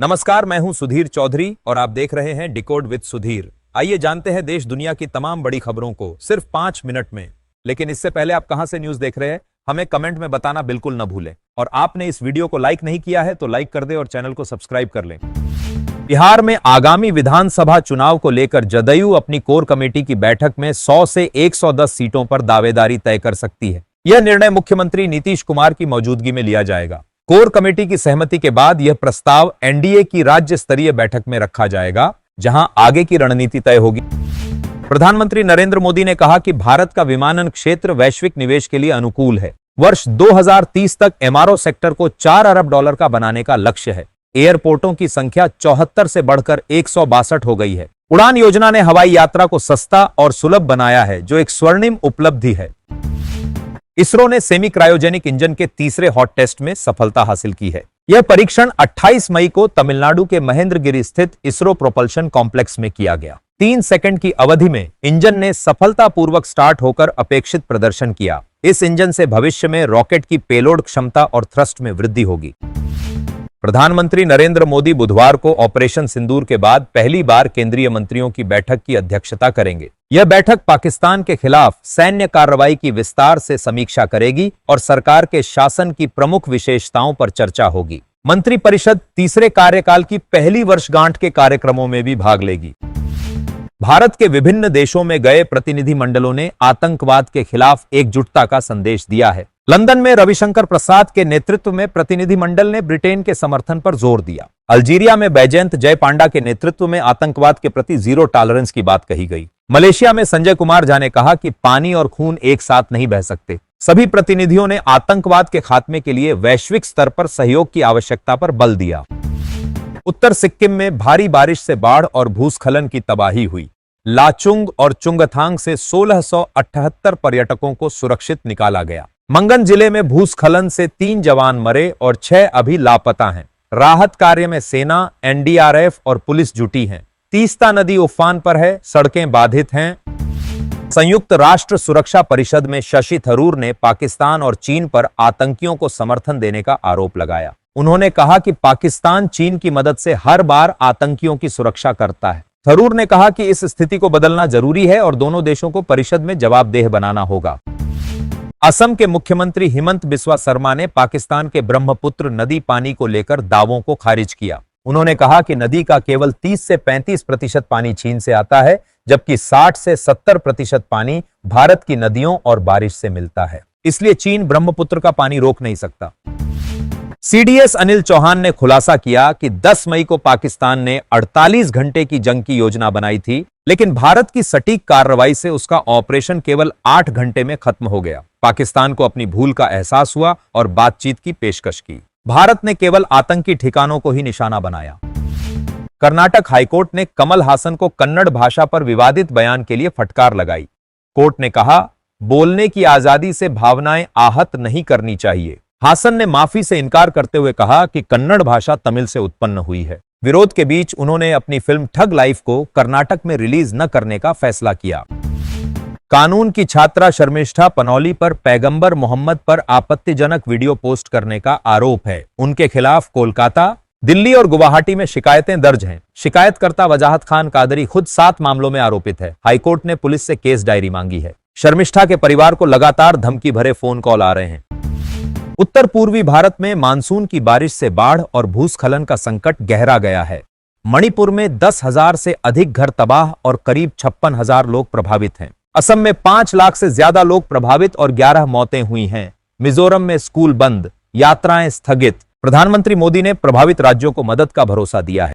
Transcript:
नमस्कार, मैं हूं सुधीर चौधरी और आप देख रहे हैं डिकोड विद सुधीर। आइए जानते हैं देश दुनिया की तमाम बड़ी खबरों को सिर्फ 5 मिनट में। लेकिन इससे पहले आप कहां से न्यूज देख रहे हैं हमें कमेंट में बताना बिल्कुल न भूलें। और आपने इस वीडियो को लाइक नहीं किया है तो लाइक कर दे और चैनल को सब्सक्राइब कर लें। बिहार में आगामी विधानसभा चुनाव को लेकर जदयू अपनी कोर कमेटी की बैठक में 100 से 110 सीटों पर दावेदारी तय कर सकती है। यह निर्णय मुख्यमंत्री नीतीश कुमार की मौजूदगी में लिया जाएगा। कोर कमेटी की सहमति के बाद यह प्रस्ताव एनडीए की राज्य स्तरीय बैठक में रखा जाएगा, जहां आगे की रणनीति तय होगी। प्रधानमंत्री नरेंद्र मोदी ने कहा कि भारत का विमानन क्षेत्र वैश्विक निवेश के लिए अनुकूल है। वर्ष 2030 तक एमआरओ सेक्टर को $4 अरब का बनाने का लक्ष्य है। एयरपोर्टों की संख्या 74 से बढ़कर 162 हो गई है। उड़ान योजना ने हवाई यात्रा को सस्ता और सुलभ बनाया है, जो एक स्वर्णिम उपलब्धि है। इसरो ने सेमी क्रायोजेनिक इंजन के तीसरे हॉट टेस्ट में सफलता हासिल की है। यह परीक्षण 28 मई को तमिलनाडु के महेंद्रगिरी स्थित इसरो प्रोपल्शन कॉम्प्लेक्स में किया गया। 3 सेकंड की अवधि में इंजन ने सफलतापूर्वक स्टार्ट होकर अपेक्षित प्रदर्शन किया। इस इंजन से भविष्य में रॉकेट की पेलोड क्षमता और थ्रस्ट में वृद्धि होगी। प्रधानमंत्री नरेंद्र मोदी बुधवार को ऑपरेशन सिंदूर के बाद पहली बार केंद्रीय मंत्रियों की बैठक की अध्यक्षता करेंगे। यह बैठक पाकिस्तान के खिलाफ सैन्य कार्रवाई की विस्तार से समीक्षा करेगी और सरकार के शासन की प्रमुख विशेषताओं पर चर्चा होगी। मंत्रिपरिषद तीसरे कार्यकाल की पहली वर्षगांठ के कार्यक्रमों में भी भाग लेगी। भारत के विभिन्न देशों में गए प्रतिनिधिमंडलों ने आतंकवाद के खिलाफ एकजुटता का संदेश दिया है। लंदन में रविशंकर प्रसाद के नेतृत्व में प्रतिनिधिमंडल ने ब्रिटेन के समर्थन पर जोर दिया। अल्जीरिया में बैजयंत जयपांडा के नेतृत्व में आतंकवाद के प्रति जीरो टॉलरेंस की बात कही गई। मलेशिया में संजय कुमार झा ने कहा कि पानी और खून एक साथ नहीं बह सकते। सभी प्रतिनिधियों ने आतंकवाद के खात्मे के लिए वैश्विक स्तर पर सहयोग की आवश्यकता पर बल दिया। उत्तर सिक्किम में भारी बारिश से बाढ़ और भूस्खलन की तबाही हुई। लाचुंग और चुंगथांग से 1678 पर्यटकों को सुरक्षित निकाला गया। मंगन जिले में भूस्खलन से 3 जवान मरे और 6 अभी लापता हैं। राहत कार्य में सेना, एनडीआरएफ और पुलिस जुटी हैं। तीस्ता नदी उफान पर है, सड़कें बाधित हैं। संयुक्त राष्ट्र सुरक्षा परिषद में शशि थरूर ने पाकिस्तान और चीन पर आतंकियों को समर्थन देने का आरोप लगाया। उन्होंने कहा कि पाकिस्तान चीन की मदद से हर बार आतंकियों की सुरक्षा करता है। थरूर ने कहा कि इस स्थिति को बदलना जरूरी है और दोनों देशों को परिषद में जवाबदेह बनाना होगा। असम के मुख्यमंत्री हिमंत बिस्वा शर्मा ने पाकिस्तान के ब्रह्मपुत्र नदी पानी को लेकर दावों को खारिज किया। उन्होंने कहा कि नदी का केवल 30 से 35% पानी चीन से आता है, जबकि 60 से 70% पानी भारत की नदियों और बारिश से मिलता है। इसलिए चीन ब्रह्मपुत्र का पानी रोक नहीं सकता। सीडीएस अनिल चौहान ने खुलासा किया कि 10 मई को पाकिस्तान ने 48 घंटे की जंग की योजना बनाई थी, लेकिन भारत की सटीक कार्रवाई से उसका ऑपरेशन केवल 8 घंटे में खत्म हो गया। पाकिस्तान को अपनी भूल का एहसास हुआ और बातचीत की पेशकश की। भारत ने केवल आतंकी ठिकानों को ही निशाना बनाया। कर्नाटक हाईकोर्ट ने कमल हासन को कन्नड़ भाषा पर विवादित बयान के लिए फटकार लगाई। कोर्ट ने कहा, बोलने की आजादी से भावनाएं आहत नहीं करनी चाहिए। हासन ने माफी से इनकार करते हुए कहा कि कन्नड़ भाषा तमिल से उत्पन्न हुई है। विरोध के बीच उन्होंने अपनी फिल्म ठग लाइफ को कर्नाटक में रिलीज न करने का फैसला किया। कानून की छात्रा शर्मिष्ठा पनौली पर पैगंबर मोहम्मद पर आपत्तिजनक वीडियो पोस्ट करने का आरोप है। उनके खिलाफ कोलकाता, दिल्ली और गुवाहाटी में शिकायतें दर्ज हैं। शिकायतकर्ता वजाहत खान कादरी खुद 7 मामलों में आरोपित है। हाईकोर्ट ने पुलिस से केस डायरी मांगी है। शर्मिष्ठा के परिवार को लगातार धमकी भरे फोन कॉल आ रहे हैं। उत्तर पूर्वी भारत में मानसून की बारिश से बाढ़ और भूस्खलन का संकट गहरा गया है। मणिपुर में 10,000 से अधिक घर तबाह और करीब 56,000 लोग प्रभावित हैं। असम में 5 लाख से ज्यादा लोग प्रभावित और 11 मौतें हुई हैं। मिजोरम में स्कूल बंद, यात्राएं स्थगित। प्रधानमंत्री मोदी ने प्रभावित राज्यों को मदद का भरोसा दिया है।